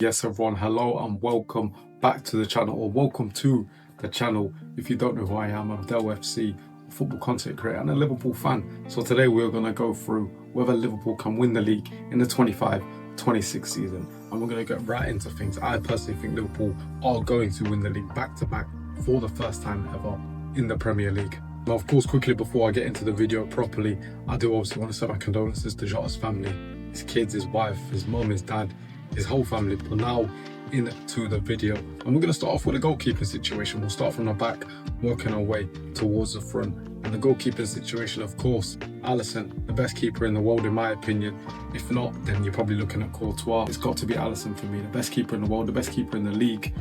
Yes everyone, hello and welcome back to the channel, or welcome to the channel. If you don't know who I am, I'm Del FC, a football content creator and a Liverpool fan. So today we're going to go through whether Liverpool can win the league in the 25-26 season, and we're going to get right into things. I personally think Liverpool are going to win the league back to back for the first time ever in the Premier League. Now, of course, quickly before I get into the video properly, I do obviously want to send my condolences to Jota's family, his kids, his wife, his mum, his dad, his whole family. But now into the video, and we're going to start off with a goalkeeping situation. We'll start from the back, working our way towards the front. And the goalkeeping situation, of course, Alisson, the best keeper in the world in my opinion. If not, then you're probably looking at Courtois. It's got to be Alisson for me, the best keeper in the world, the best keeper in the league.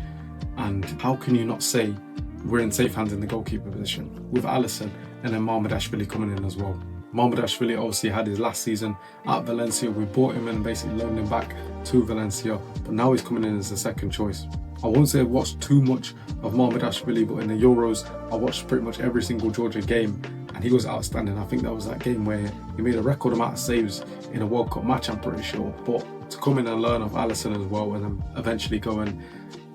And how can you not say we're in safe hands in the goalkeeper position with Alisson and then Mamardashvili coming in as well? Mamardashvili obviously had his last season at Valencia. We bought him and basically loaned him back to Valencia, but now he's coming in as the second choice. I won't say I've watched too much of Mamardashvili, but in the Euros, I watched pretty much every single Georgia game, and he was outstanding. I think that was that game where he made a record amount of saves in a World Cup match, I'm pretty sure. But to come in and learn of Alisson as well, and then eventually go and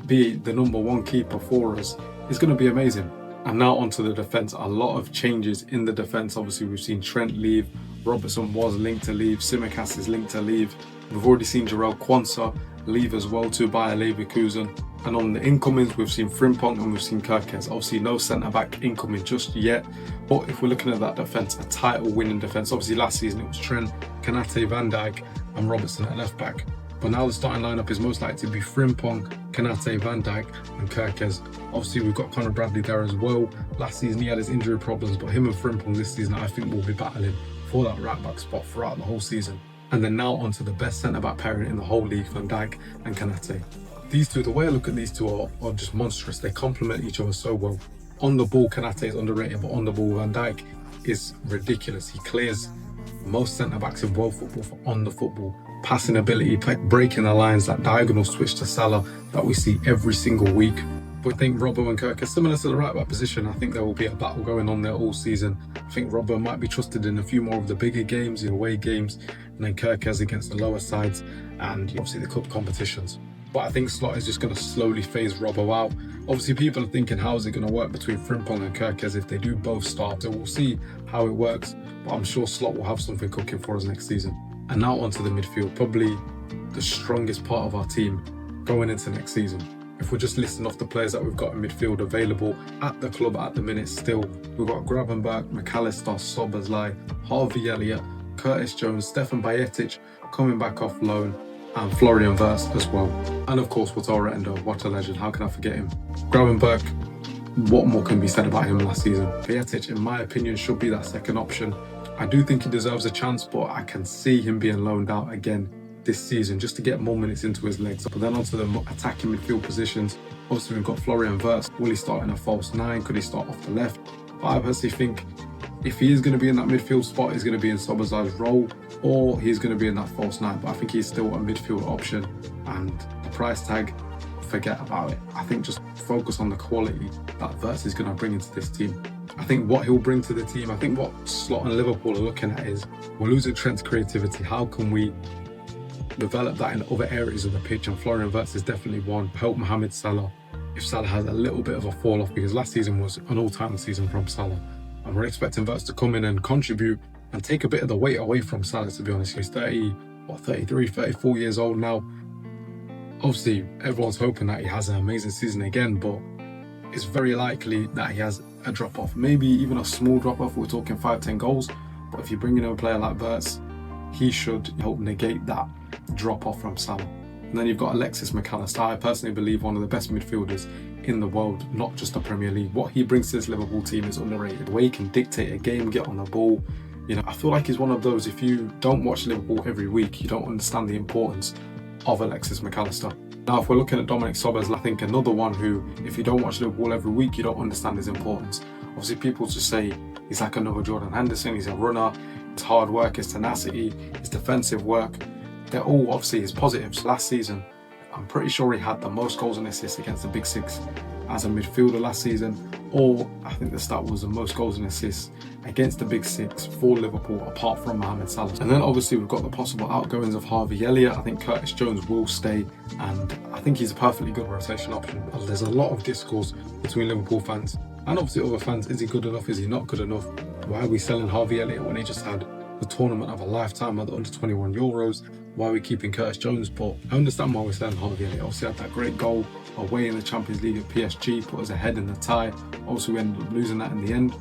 be the #1 keeper for us, is going to be amazing. And now onto the defence. A lot of changes in the defence. Obviously, we've seen Trent leave. Robertson was linked to leave. Tsimikas is linked to leave. We've already seen Jarell Quansah leave as well to Bayer Leverkusen. And on the incomings, we've seen Frimpong and we've seen Kerkez. Obviously, no centre-back incoming just yet. But if we're looking at that defence, a title-winning defence. Obviously, last season it was Trent, Kanate, Van Dijk and Robertson at left-back. But now the starting lineup is most likely to be Frimpong, Kanate, Van Dijk and Kerkez. Obviously, we've got Conor Bradley there as well. Last season he had his injury problems, but him and Frimpong this season I think will be battling for that right-back spot throughout the whole season. And then now onto the best centre-back pairing in the whole league, Van Dijk and Kanate. These two, the way I look at these two are just monstrous. They complement each other so well. On the ball, Kanate is underrated, but on the ball, Van Dijk is ridiculous. He clears most centre-backs in world football for on the football. Passing ability, breaking the lines, that diagonal switch to Salah that we see every single week. But I think Robbo and Kirk are similar to the right-back position. I think there will be a battle going on there all season. I think Robbo might be trusted in a few more of the bigger games, the away games, and then Kirk has against the lower sides and obviously the cup competitions. But I think Slot is just going to slowly phase Robbo out. Obviously, people are thinking, how is it going to work between Frimpong and Kerkez if they do both start? So we'll see how it works. But I'm sure Slot will have something cooking for us next season. And now onto the midfield, probably the strongest part of our team going into next season. If we're just listing off the players that we've got in midfield available at the club at the minute still, we've got Gravenberch, McAllister, Szoboszlai, Harvey Elliott, Curtis Jones, Stefan Bajetic coming back off loan, and Florian Wirtz as well. And of course, Wataru Endo, what a legend, how can I forget him? Gravenberch, what more can be said about him last season? Bajetic, in my opinion, should be that second option. I do think he deserves a chance, but I can see him being loaned out again this season just to get more minutes into his legs. But then onto the attacking midfield positions, obviously we've got Florian Wirtz. Will he start in a false nine? Could he start off the left? But I personally think if he is going to be in that midfield spot, he's going to be in Szoboszlai's role, or he's going to be in that false nine. But I think he's still a midfield option, and the price tag, forget about it. I think just focus on the quality that Wirtz is going to bring into this team. I think what he'll bring to the team, I think what Slot and Liverpool are looking at is, we're losing Trent's creativity. How can we develop that in other areas of the pitch? And Florian Wirtz is definitely one. Help Mohamed Salah if Salah has a little bit of a fall off, because last season was an all-time season from Salah. And we're expecting Wirtz to come in and contribute and take a bit of the weight away from Salah, to be honest. He's 33, 34 years old now. Obviously, everyone's hoping that he has an amazing season again, but it's very likely that he has a drop-off. Maybe even a small drop-off. We're talking 5-10 goals. But if you're bringing in a player like Wirtz, he should help negate that drop-off from Salah. And then you've got Alexis McAllister. I personally believe one of the best midfielders in the world, not just the Premier League. What he brings to this Liverpool team is underrated. The way he can dictate a game, get on the ball. You know, I feel like he's one of those, if you don't watch Liverpool every week, you don't understand the importance of Alexis McAllister. Now, if we're looking at Dominic Szoboszlai, I think another one who, if you don't watch Liverpool every week, you don't understand his importance. Obviously, people just say he's like another Jordan Henderson, he's a runner, his hard work, his tenacity, his defensive work. They're all obviously his positives. Last season, I'm pretty sure he had the most goals and assists against the Big Six as a midfielder last season, or I think the stat was the most goals and assists against the Big Six for Liverpool, apart from Mohamed Salah. And then obviously we've got the possible outgoings of Harvey Elliott. I think Curtis Jones will stay, and I think he's a perfectly good rotation option. There's a lot of discourse between Liverpool fans and obviously other fans. Is he good enough? Is he not good enough? Why are we selling Harvey Elliott when he just had the tournament of a lifetime at the under-21 Euros? Why are we keeping Curtis Jones? But I understand why we're selling Harvey Elliott. Obviously had that great goal away in the Champions League at PSG, put us ahead in the tie. Obviously we ended up losing that in the end,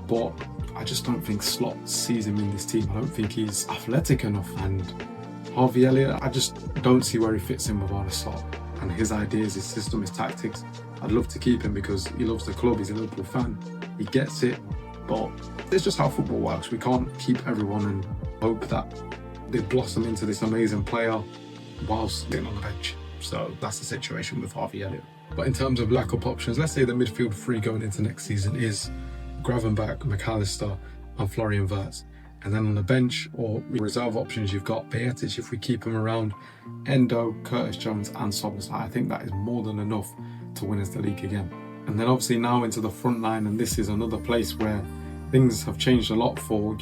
but I just don't think Slot sees him in this team. I don't think he's athletic enough, and Harvey Elliott, I just don't see where he fits in with Arne Slot and his ideas, his system, his tactics. I'd love to keep him because he loves the club, he's a Liverpool fan, he gets it, but it's just how football works. We can't keep everyone and hope that they blossom into this amazing player whilst sitting on the bench. So that's the situation with Harvey Elliott. But in terms of lack of options, let's say the midfield three going into next season is Gravenberch, McAllister and Florian Wirtz. And then on the bench or reserve options, you've got Beatic if we keep him around, Endo, Curtis Jones and Soboslai. I think that is more than enough to win us the league again. And then obviously now into the front line, and this is another place where things have changed a lot for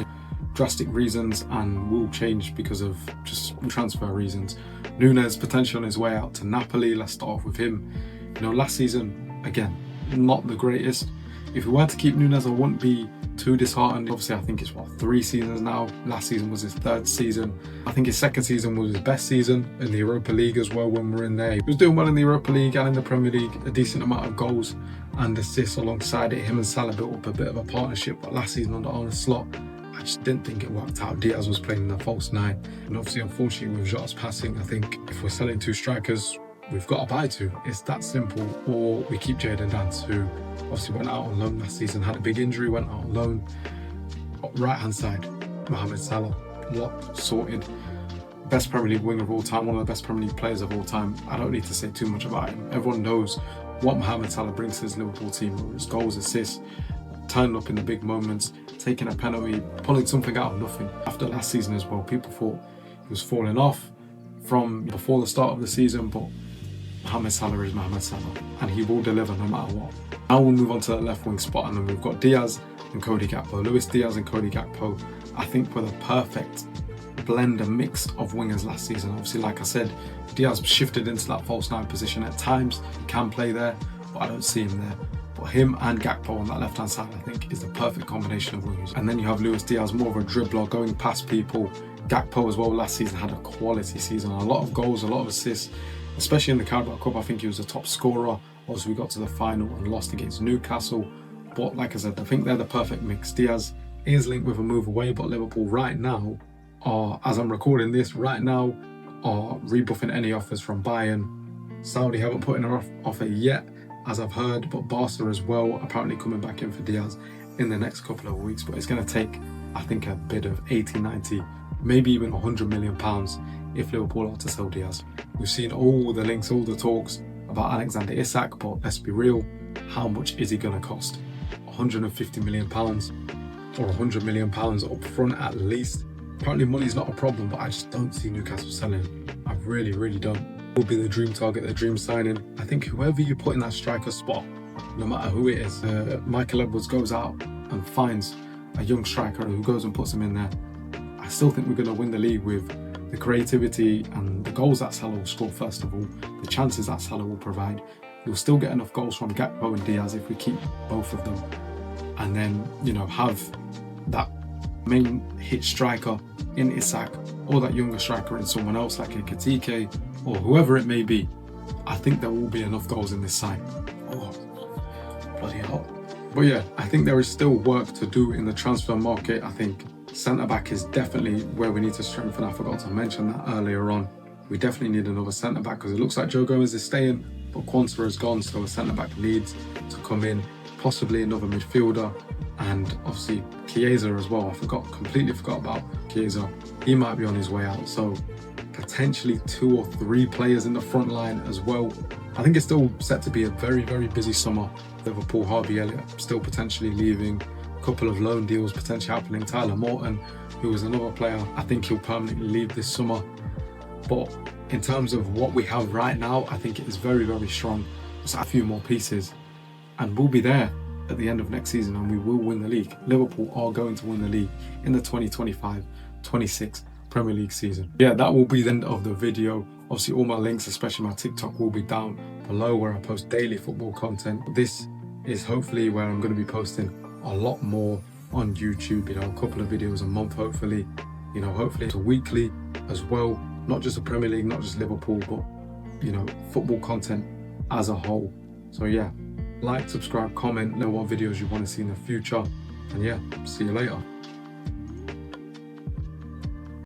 drastic reasons and will change because of just transfer reasons. Nunes potentially on his way out to Napoli. Let's start off with him. You know, last season, again, not the greatest. If we were to keep Nunes, I wouldn't be too disheartened. Obviously, I think it's 3 seasons now. Last season was his 3rd season. I think his 2nd season was his best season in the Europa League as well when we're in there. He was doing well in the Europa League and in the Premier League, a decent amount of goals and assists alongside it. Him and Salah built up a bit of a partnership, but last season under Arne Slot, I just didn't think it worked out. Diaz was playing in the false 9. And obviously, unfortunately, with Jota's passing, I think if we're selling 2 strikers, we've got to buy 2. It's that simple. Or we keep Jadon Dance, who obviously went out on loan last season, had a big injury, went out on loan. Right hand side, Mohamed Salah, lot sorted. Best Premier League winger of all time, one of the best Premier League players of all time. I don't need to say too much about him. Everyone knows what Mohamed Salah brings to his Liverpool team, whether it's goals, assists, turning up in the big moments, taking a penalty, pulling something out of nothing. After last season as well, people thought he was falling off from before the start of the season, but Mohamed Salah is Mohamed Salah and he will deliver no matter what. Now we'll move on to the left wing spot, and then we've got Diaz and Cody Gakpo. Luis Diaz and Cody Gakpo, I think, were the perfect blend and mix of wingers last season. Obviously, like I said, Diaz shifted into that false 9 position at times. He can play there, but I don't see him there. But him and Gakpo on that left hand side, I think, is the perfect combination of wingers. And then you have Luis Diaz, more of a dribbler, going past people. Gakpo as well last season had a quality season, a lot of goals, a lot of assists, especially in the Carabao Cup. I think he was a top scorer. Also, we got to the final and lost against Newcastle. But like I said, I think they're the perfect mix. Diaz is linked with a move away, but Liverpool right now are, as I'm recording this right now, are rebuffing any offers from Bayern. Saudi haven't put in an offer yet, as I've heard, but Barca as well, apparently coming back in for Diaz in the next couple of weeks. But it's going to take, I think, a bid of 80, 90, maybe even £100 million if Liverpool are to sell Diaz. We've seen all the links, all the talks about Alexander Isak, but let's be real, how much is he going to cost? £150 million or £100 million up front at least. Apparently money's not a problem, but I just don't see Newcastle selling. I really, really don't. It will be the dream target, the dream signing. I think whoever you put in that striker spot, no matter who it is, Michael Edwards goes out and finds a young striker who goes and puts him in there. I still think we're going to win the league with the creativity and the goals that Salah will score first of all, the chances that Salah will provide. You'll still get enough goals from Gakpo and Diaz if we keep both of them. And then, you know, have that main hit striker in Isak, or that younger striker in someone else like a Katike or whoever it may be. I think there will be enough goals in this side. Oh, bloody hell. But yeah, I think there is still work to do in the transfer market. I think centre-back is definitely where we need to strengthen. I forgot to mention that earlier on. We definitely need another centre-back because it looks like Joe Gomez is staying, but Quansah is gone, so a centre-back needs to come in, possibly another midfielder, and obviously Chiesa as well. Completely forgot about Chiesa. He might be on his way out, so potentially 2 or 3 players in the front line as well. I think it's still set to be a very, very busy summer. Liverpool, Harvey Elliott still potentially leaving, a couple of loan deals potentially happening. Tyler Morton, who was another player, I think he'll permanently leave this summer. But in terms of what we have right now, I think it is very, very strong. Just a few more pieces and we'll be there at the end of next season and we will win the league. Liverpool are going to win the league in the 2025-26 Premier League season. Yeah, that will be the end of the video. Obviously all my links, especially my TikTok, will be down below where I post daily football content. This is hopefully where I'm going to be posting a lot more on YouTube, you know, a couple of videos a month, hopefully, you know, hopefully it's a weekly as well, not just the Premier League, not just Liverpool, but, you know, football content as a whole. So yeah, like, subscribe, comment, know what videos you want to see in the future, and yeah, see you later.